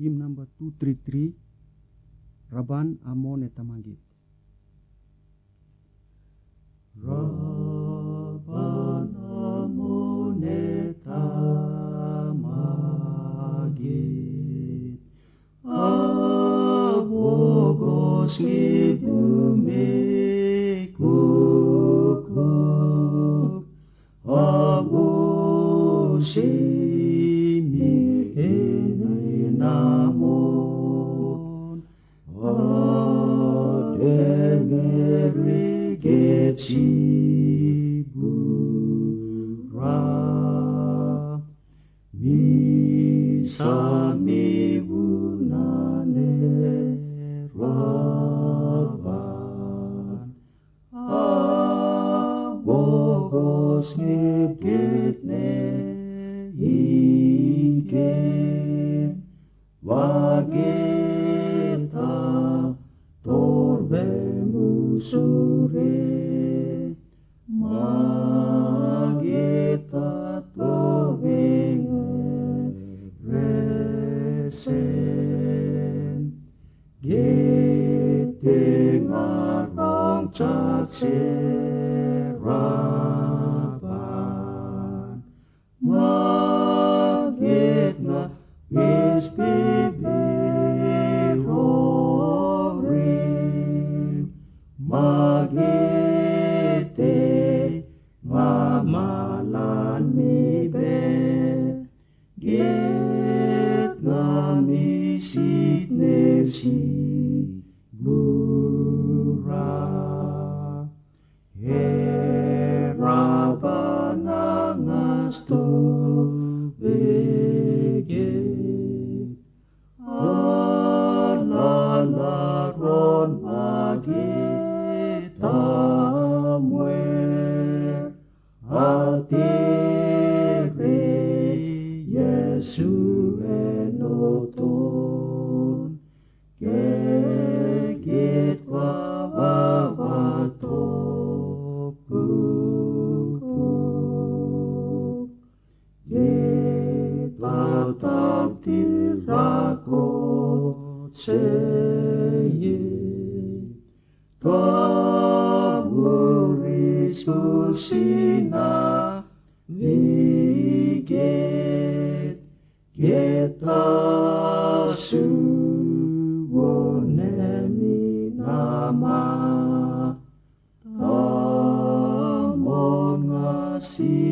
Hymn number 233, Rabban Amon et Amagit. Rabban Amon et Amagit, Avogos libume kukuk, Avosimi enamon, Adengeri Sibura, misami bunane Rabban, Avogos ngeketne ikem, vageta torbe musure, mageta tovenge resen, gete ngarong chakse Rabban, maget nga isbibirorim, magete mamalan mibe, get nga misit nevsi bura, Rabban angastu beget, alalaron magitamwer, atire Yesu enoton, gegit vavato kukuk, get latab tirakot seye, taburis usina viget, getasu wonemi nama, tamon ngasi